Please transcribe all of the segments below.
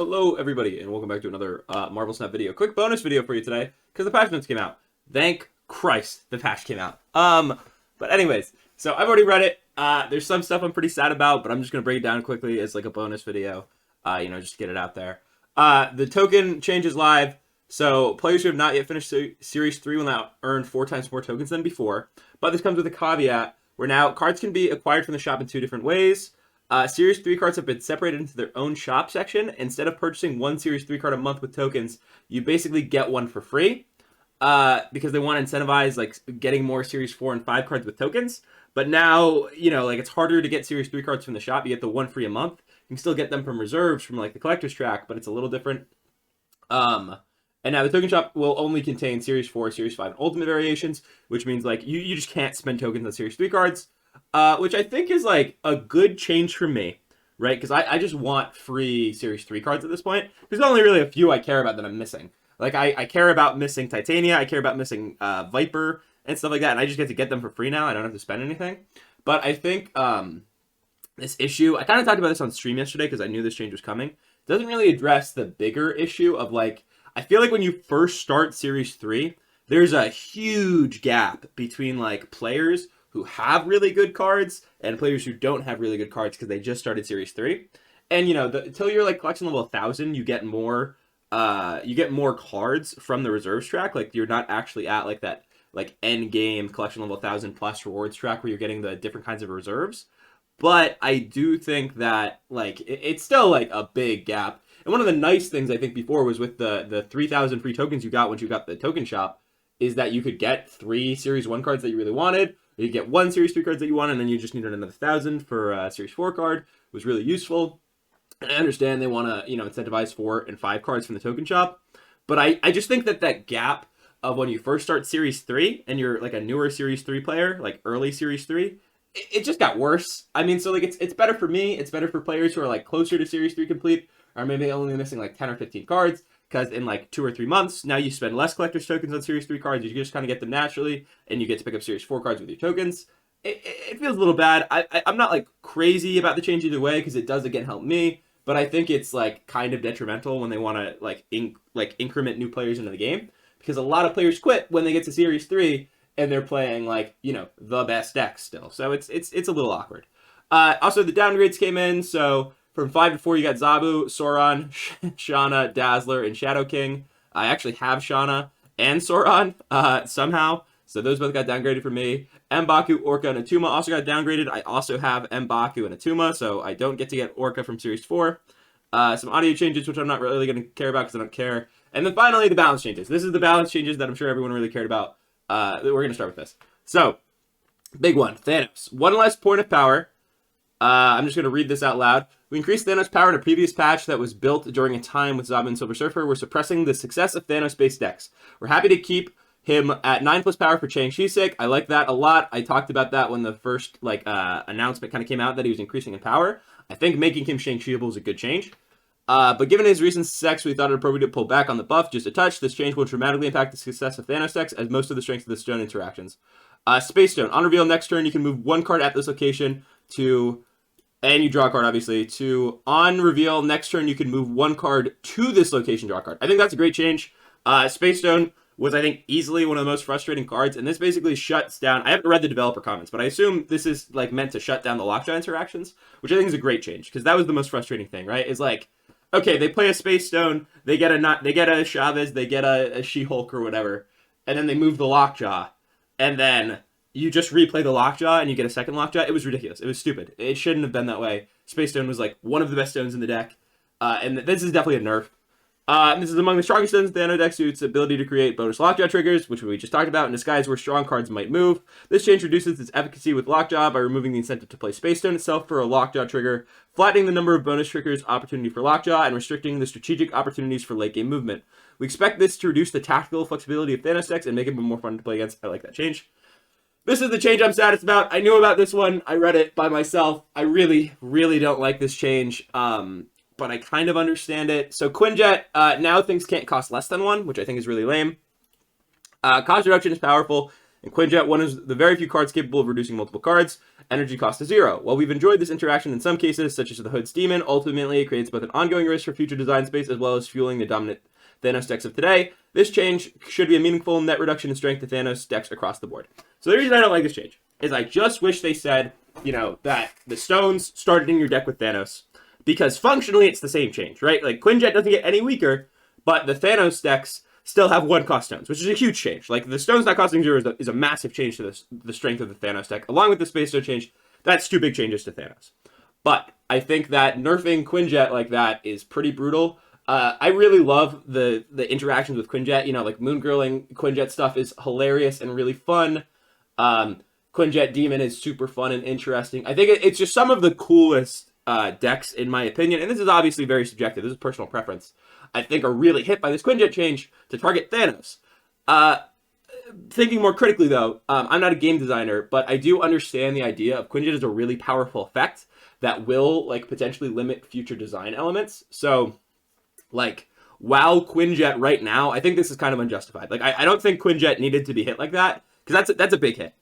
Hello, everybody, and welcome back to another Marvel Snap video. Quick bonus video for you today, because the patch notes came out. Thank Christ the patch came out. But anyways, so I've already read it. There's some stuff I'm pretty sad about, but I'm just going to break it down quickly as like a bonus video, just to get it out there. The token change is live, so players who have not yet finished Series 3 will now earn 4 times more tokens than before. But this comes with a caveat, where now cards can be acquired from the shop in 2 different ways. Series 3 cards have been separated into their own shop section. Instead of purchasing one Series 3 card a month with tokens, you basically get one for free because they want to incentivize like getting more Series 4 and 5 cards with tokens. But now, it's harder to get Series 3 cards from the shop. You get the one free a month. You can still get them from reserves from like the collector's track, but it's a little different. And now the token shop will only contain Series 4, Series 5, and Ultimate variations, which means like you just can't spend tokens on Series 3 cards. Which I think is like a good change for me, right? Because I just want free Series 3 cards at this point. There's only really a few I care about that I'm missing. Like I care about missing Titania, I care about missing Viper and stuff like that, and I just get to get them for free now. I don't have to spend anything. But I think this issue, I kind of talked about this on stream yesterday because I knew this change was coming. It doesn't really address the bigger issue of like, I feel like when you first start Series 3, there's a huge gap between like players who have really good cards and players who don't have really good cards because they just started Series 3. And until you're like collection level 1000, you get more cards from the reserves track. Like you're not actually at like that like end game collection level 1000 plus rewards track where you're getting the different kinds of reserves. But I do think that like it's still like a big gap. And one of the nice things I think before was with the 3000 free tokens you got once you got the token shop is that you could get 3 Series 1 cards that you really wanted. You get 1 Series 3 cards that you want, and then you just needed another 1,000 for a Series 4 card. It was really useful. And I understand they want to, incentivize 4 and 5 cards from the token shop. But I just think that gap of when you first start Series 3 and you're like a newer Series 3 player, like early Series 3, it just got worse. I mean, so like it's better for me. It's better for players who are like closer to Series 3 complete, or maybe only missing like 10 or 15 cards. Because in like 2 or 3 months, now you spend less collector's tokens on Series 3 cards. You just kind of get them naturally, and you get to pick up Series 4 cards with your tokens. It feels a little bad. I'm not like crazy about the change either way, because it does again help me. But I think it's like kind of detrimental when they want to like increment new players into the game, because a lot of players quit when they get to Series 3 and they're playing like the best decks still. So it's a little awkward. Also, the downgrades came in, so. From 5 to 4, you got Zabu, Sauron, Shauna, Dazzler, and Shadow King. I actually have Shauna and Sauron somehow, so those both got downgraded for me. M'Baku, Orca, and Atuma also got downgraded. I also have M'Baku and Atuma, so I don't get to get Orca from Series 4. Some audio changes, which I'm not really going to care about because I don't care. And then finally, the balance changes. This is the balance changes that I'm sure everyone really cared about. We're going to start with this. So, big one, Thanos. 1 less point of power. I'm just going to read this out loud. We increased Thanos' power in a previous patch that was built during a time with Zabu and Silver Surfer. We're suppressing the success of Thanos-based decks. We're happy to keep him at 9+ power for Shang-Chi's sake. I like that a lot. I talked about that when the first announcement kind of came out that he was increasing in power. I think making him Shang-Chiable is a good change. But given his recent success, we thought it appropriate to pull back on the buff just a touch. This change will dramatically impact the success of Thanos decks, as most of the strengths of the stone interactions. Space Stone. On reveal next turn, you can move 1 card at this location to... And you draw a card, obviously. To on reveal, next turn, you can move 1 card to this location, draw a card. I think that's a great change. Space Stone was, I think, easily one of the most frustrating cards. And this basically shuts down... I haven't read the developer comments, but I assume this is like meant to shut down the Lockjaw interactions, which I think is a great change. Because that was the most frustrating thing, right? Is like, okay, they play a Space Stone, they get a Chavez, they get a She-Hulk or whatever. And then they move the Lockjaw. And then... you just replay the Lockjaw and you get a second Lockjaw. It was ridiculous. It was stupid. It shouldn't have been that way. Space Stone was like one of the best stones in the deck. And this is definitely a nerf. This is among the strongest stones in the Thanos deck, so its ability to create bonus Lockjaw triggers, which we just talked about, and disguise where strong cards might move. This change reduces its efficacy with Lockjaw by removing the incentive to play Space Stone itself for a Lockjaw trigger, flattening the number of bonus triggers opportunity for Lockjaw, and restricting the strategic opportunities for late game movement. We expect this to reduce the tactical flexibility of Thanos decks and make it more fun to play against. I like that change. This is the change I'm saddest about. I knew about this one. I read it by myself. I really, really don't like this change, but I kind of understand it. So Quinjet, now things can't cost less than 1, which I think is really lame. Cost reduction is powerful. In Quinjet, one is the very few cards capable of reducing multiple cards, energy cost to 0. While we've enjoyed this interaction in some cases, such as the Hood's Demon, ultimately it creates both an ongoing risk for future design space as well as fueling the dominant Thanos decks of today. This change should be a meaningful net reduction in strength to Thanos decks across the board. So the reason I don't like this change is I just wish they said, that the stones started in your deck with Thanos, because functionally it's the same change, right? Like Quinjet doesn't get any weaker, but the Thanos decks still have 1-cost stones, which is a huge change. Like the stones not costing 0 is a massive change to the strength of the Thanos deck, along with the space stone change. That's 2 big changes to Thanos. But I think that nerfing Quinjet like that is pretty brutal. I really love the interactions with Quinjet. Like Moongirling Quinjet stuff is hilarious and really fun. Quinjet Demon is super fun and interesting. I think it's just some of the coolest decks, in my opinion. And this is obviously very subjective. This is personal preference. I think are really hit by this Quinjet change to target Thanos. Thinking more critically, though, I'm not a game designer, but I do understand the idea of Quinjet as a really powerful effect that will potentially limit future design elements. So, WoW Quinjet right now, I think this is kind of unjustified. I don't think Quinjet needed to be hit like that, because that's a big hit.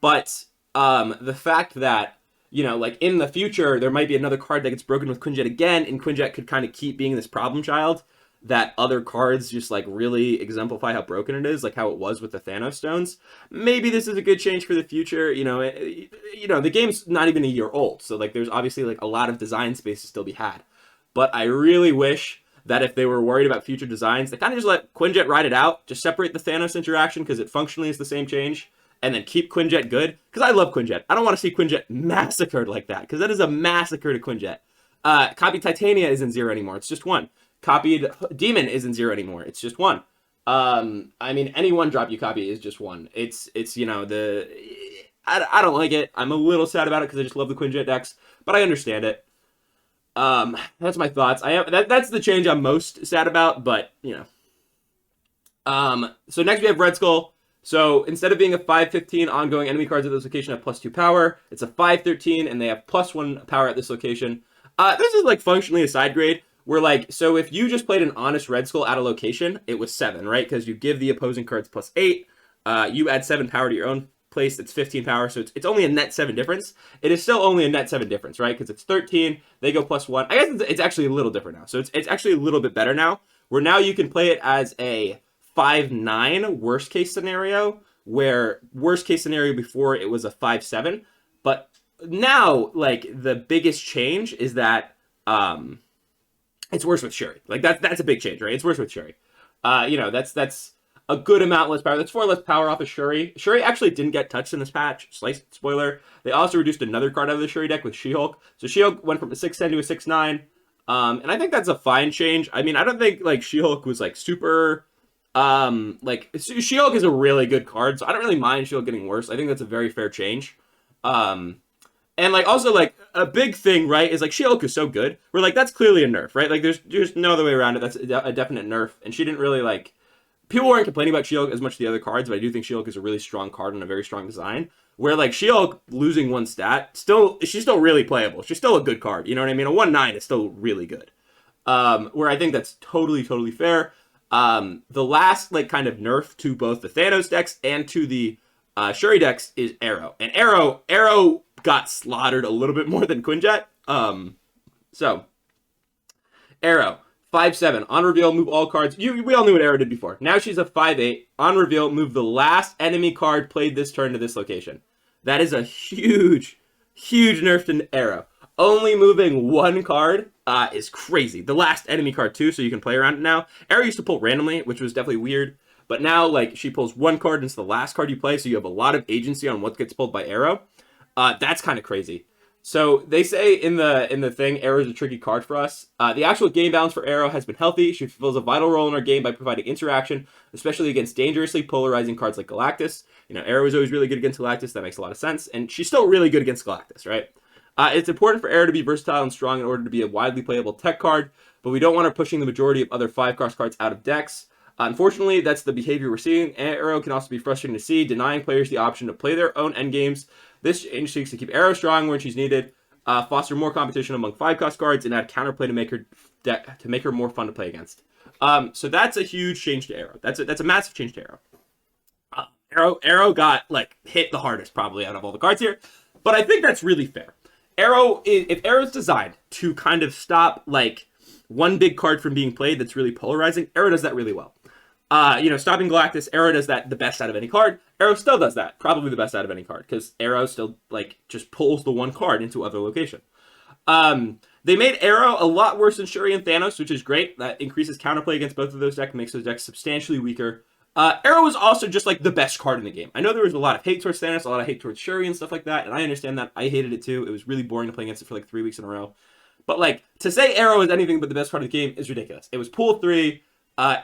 But the fact that, in the future, there might be another card that gets broken with Quinjet again, and Quinjet could kind of keep being this problem child that other cards just really exemplify how broken it is, like how it was with the Thanos stones. Maybe this is a good change for the future. The game's not even a year old, so there's obviously a lot of design space to still be had. But I really wish that if they were worried about future designs, they kind of just let Quinjet ride it out, just separate the Thanos interaction because it functionally is the same change, and then keep Quinjet good, because I love Quinjet. I don't want to see Quinjet massacred like that, because that is a massacre to Quinjet. Copied Titania isn't 0 anymore, it's just 1. Copied Demon isn't 0 anymore, it's just 1. Any 1-drop you copy is just 1. I don't like it. I'm a little sad about it because I just love the Quinjet decks, but I understand it. That's my thoughts. That's the change I'm most sad about, but, So next we have Red Skull. So instead of being a 5/15, ongoing enemy cards at this location have +2 power, it's a 5/13, and they have +1 power at this location. This is functionally a side grade, where so if you just played an honest Red Skull at a location, it was 7, right? Because you give the opposing cards +8, you add 7 power to your own place, it's 15 power, so it's only a net 7 difference. It is still only a net 7 difference, right? Because it's 13, they go +1. I guess it's actually a little different now. So it's actually a little bit better now, where now you can play it as a 5/9 worst case scenario, where worst case scenario before it was a 5/7. But now, the biggest change is that it's worse with Shuri. That's a big change, right? It's worse with Shuri. That's a good amount less power. That's 4 less power off of Shuri. Shuri actually didn't get touched in this patch. Spoiler. They also reduced another card out of the Shuri deck with She-Hulk. So She-Hulk went from a 6/10 to a 6/9. And I think that's a fine change. I don't think She-Hulk was super. She-Hulk is a really good card, so I don't really mind She-Hulk getting worse. I think that's a very fair change. And also a big thing, right, is She-Hulk is so good. We're that's clearly a nerf, right? There's no other way around it. That's a definite nerf. And she didn't really people weren't complaining about She-Hulk as much as the other cards, but I do think She-Hulk is a really strong card and a very strong design. Where She-Hulk losing 1 stat, she's still really playable. She's still a good card. You know what I mean? A 1/9 is still really good. Where I think that's totally fair. The last kind of nerf to both the Thanos decks and to the Shuri decks is Aero. And Aero got slaughtered a little bit more than Quinjet. So Aero 5/7 on reveal, move all cards. We all knew what Aero did before. Now she's a 5/8 on reveal, move the last enemy card played this turn to this location. That is a huge nerf to Aero. Only moving 1 card is crazy. The last enemy card too, so you can play around it now. Aero used to pull randomly, which was definitely weird. But now, she pulls 1 card and it's the last card you play, so you have a lot of agency on what gets pulled by Aero. That's kind of crazy. So they say in the thing, Aero is a tricky card for us. The actual game balance for Aero has been healthy. She fulfills a vital role in our game by providing interaction, especially against dangerously polarizing cards like Galactus. Aero is always really good against Galactus. That makes a lot of sense. And she's still really good against Galactus, right? It's important for Aero to be versatile and strong in order to be a widely playable tech card, but we don't want her pushing the majority of other 5-cost cards out of decks. Unfortunately, that's the behavior we're seeing. Aero can also be frustrating to see, denying players the option to play their own endgames. This change seeks to keep Aero strong when she's needed, foster more competition among 5-cost cards, and add counterplay to make her more fun to play against. So that's a huge change to Aero. That's a massive change to Aero. Aero got like hit the hardest probably out of all the cards here, but I think that's really fair. Aero, if Aero's designed to kind of stop like one big card from being played that's really polarizing, Aero does that really well. Stopping Galactus, Aero does that the best out of any card. Aero still does that, probably the best out of any card, because Aero still like just pulls the one card into other location. They made Aero a lot worse than Shuri and Thanos, which is great. That increases counterplay against both of those decks, makes those decks substantially weaker. Aero was also just like the best card in the game. I know there was a lot of hate towards Thanos, a lot of hate towards Shuri and stuff like that, and I understand that. I hated it too. It was really boring to play against it for like 3 weeks in a row. But like to say Aero is anything but the best card of the game is ridiculous. It was pool 3.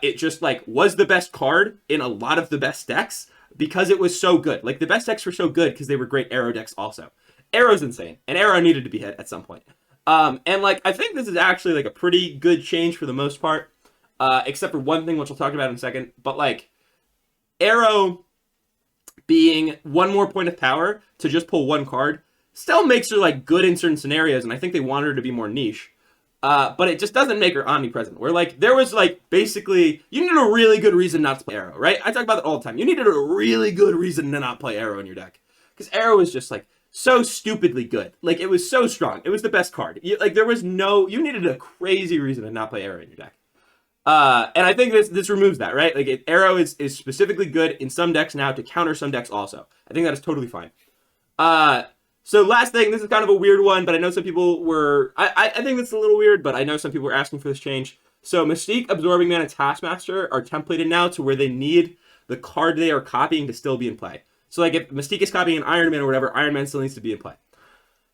It just like was the best card in a lot of the best decks because it was so good. Like the best decks were so good because they were great Aero decks also. Aero's insane, and Aero needed to be hit at some point. And like I think this is actually like a pretty good change for the most part, except for one thing which we'll talk about in a second. But like Aero being one more point of power to just pull one card still makes her like good in certain scenarios, and I think they want her to be more niche. But it just doesn't make her omnipresent. Where like there was like basically you needed a really good reason not to play Aero, right? I talk about it all the time. You needed a really good reason to not play Aero in your deck because Aero is just like so stupidly good. Like it was so strong. It was the best card. You needed a crazy reason to not play Aero in your deck. And I think this removes that, right? Like Aero is specifically good in some decks now to counter some decks also. I think that is totally fine. So last thing, this is kind of a weird one, but I know some people were... I think it's a little weird, but I know some people were asking for this change. So Mystique, Absorbing Man, and Taskmaster are templated now to where they need the card they are copying to still be in play. So like if Mystique is copying an Iron Man or whatever, Iron Man still needs to be in play.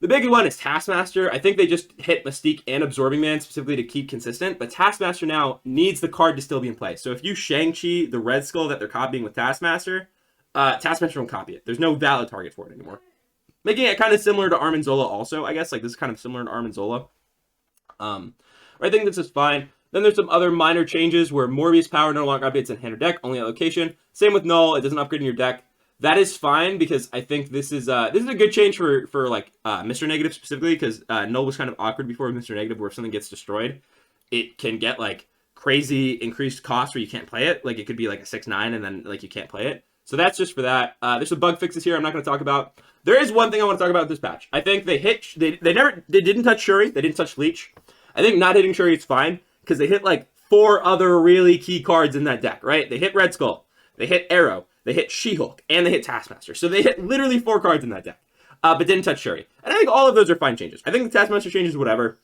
The big one is Taskmaster. I think they just hit Mystique and Absorbing Man specifically to keep consistent, but Taskmaster now needs the card to still be in play. So if you Shang-Chi the Red Skull that they're copying with Taskmaster, Taskmaster won't copy it. There's no valid target for it anymore. Making it kind of similar to Armin Zola also, I guess. Like, this is kind of similar to Armin Zola. I think this is fine. Then there's some other minor changes where Morbius power no longer updates in hand or deck, only at location. Same with Null, it doesn't upgrade in your deck. That is fine because I think this is a good change for Mr. Negative specifically because Null was kind of awkward before with Mr. Negative where if something gets destroyed, it can get like crazy increased cost where you can't play it. Like it could be like a 6/9 and then like you can't play it. So that's just for that. There's some bug fixes here I'm not going to talk about. There is one thing I want to talk about with this patch. I think they didn't touch Shuri. They didn't touch Leech. I think not hitting Shuri is fine because they hit like 4 other really key cards in that deck, right? They hit Red Skull. They hit Aero. They hit She-Hulk. And they hit Taskmaster. So they hit literally 4 cards in that deck. But didn't touch Shuri. And I think all of those are fine changes. I think the Taskmaster changes whatever.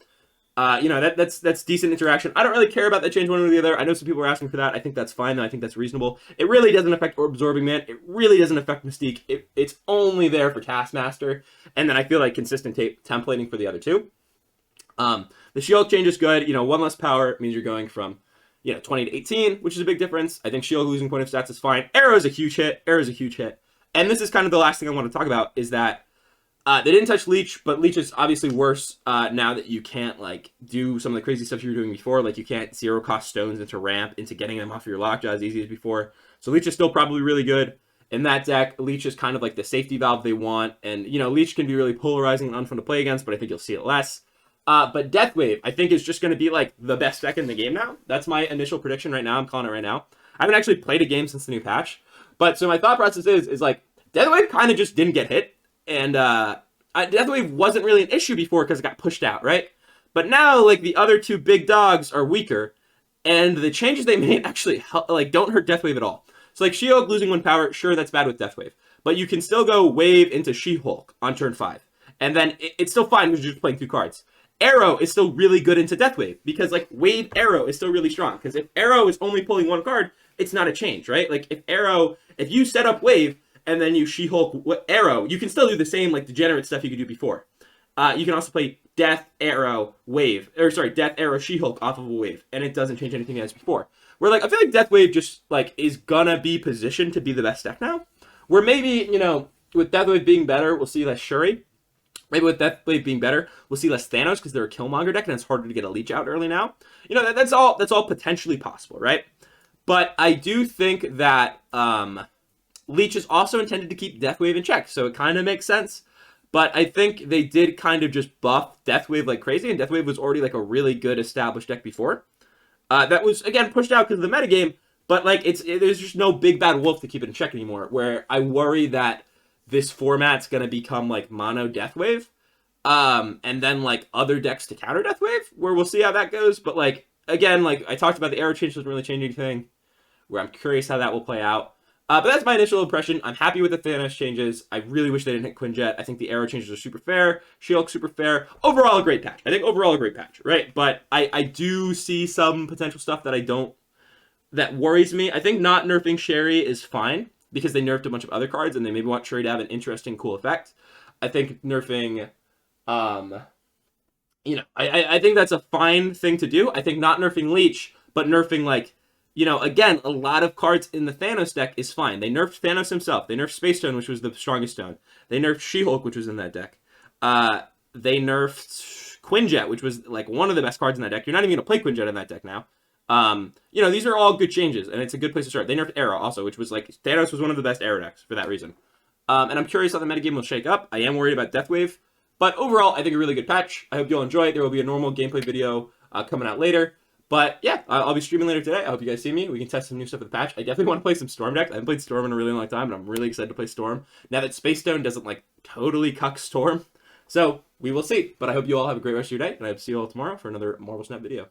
That's decent interaction. I don't really care about that change one way or the other. I know some people are asking for that. I think that's fine, though. I think that's reasonable. It really doesn't affect Absorbing Man. It really doesn't affect Mystique. It's only there for Taskmaster. And then I feel like consistent templating for the other two. The She-Hulk change is good. 1 less power means you're going from 20 to 18, which is a big difference. I think She-Hulk losing point of stats is fine. Arrow is a huge hit. And this is kind of the last thing I want to talk about is that they didn't touch Leech, but Leech is obviously worse now that you can't like do some of the crazy stuff you were doing before. Like you can't 0-cost stones into ramp, into getting them off your lockjaw as easy as before. So Leech is still probably really good. In that deck, Leech is kind of like the safety valve they want. And, Leech can be really polarizing and unfun to play against, but I think you'll see it less. But Deathwave, I think, is just going to be like the best deck in the game now. That's my initial prediction right now. I'm calling it right now. I haven't actually played a game since the new patch. But so my thought process is like, Deathwave kind of just didn't get hit. And Deathwave wasn't really an issue before because it got pushed out, right? But now, like, the other 2 big dogs are weaker. And the changes they made actually don't hurt Deathwave at all. So, like, She-Hulk losing 1 power, sure, that's bad with Deathwave. But you can still go Wave into She-Hulk on turn 5. And then it's still fine because you're just playing 2 cards. Arrow is still really good into Deathwave because, like, Wave Arrow is still really strong. Because if Arrow is only pulling 1 card, it's not a change, right? Like, if you set up Wave and then you She-Hulk Arrow, you can still do the same, like, degenerate stuff you could do before. You can also play Death Arrow She-Hulk off of a Wave, and it doesn't change anything as before. Where, like, I feel like Deathwave just, like, is gonna be positioned to be the best deck now. Where maybe, with Deathwave being better, we'll see less Shuri. Maybe with Deathwave being better, we'll see less Thanos because they're a Killmonger deck and it's harder to get a Leech out early now. That's all potentially possible, right? But I do think that Leech is also intended to keep Deathwave in check, so it kind of makes sense. But I think they did kind of just buff Deathwave like crazy, and Deathwave was already like a really good established deck before. That was, again, pushed out because of the metagame, But like there's just no big bad wolf to keep it in check anymore. Where I worry that this format's gonna become like mono Deathwave, and then like other decks to counter Deathwave, where we'll see how that goes. But like again, like I talked about, the Aero change doesn't really change anything. Where I'm curious how that will play out. But that's my initial impression. I'm happy with the Thanos changes. I really wish they didn't hit Quinjet. I think the Aero changes are super fair. She-Hulk super fair. Overall, a great patch. I think overall a great patch, right? But I do see some potential stuff that worries me. I think not nerfing Sherry is fine because they nerfed a bunch of other cards and they maybe want Sherry to have an interesting, cool effect. I think nerfing, I think that's a fine thing to do. I think not nerfing Leech, but nerfing like, again, a lot of cards in the Thanos deck is fine. They nerfed Thanos himself. They nerfed Space Stone, which was the strongest stone. They nerfed She-Hulk, which was in that deck. They nerfed Quinjet, which was like one of the best cards in that deck. You're not even going to play Quinjet in that deck now. These are all good changes, and it's a good place to start. They nerfed Aero also, which was like, Thanos was one of the best Aero decks for that reason. And I'm curious how the metagame will shake up. I am worried about Deathwave. But overall, I think a really good patch. I hope you'll enjoy it. There will be a normal gameplay video coming out later. But yeah, I'll be streaming later today. I hope you guys see me. We can test some new stuff with the patch. I definitely want to play some Storm decks. I haven't played Storm in a really long time, and I'm really excited to play Storm now that Space Stone doesn't like totally cuck Storm. So we will see. But I hope you all have a great rest of your day, and I hope to see you all tomorrow for another Marvel Snap video.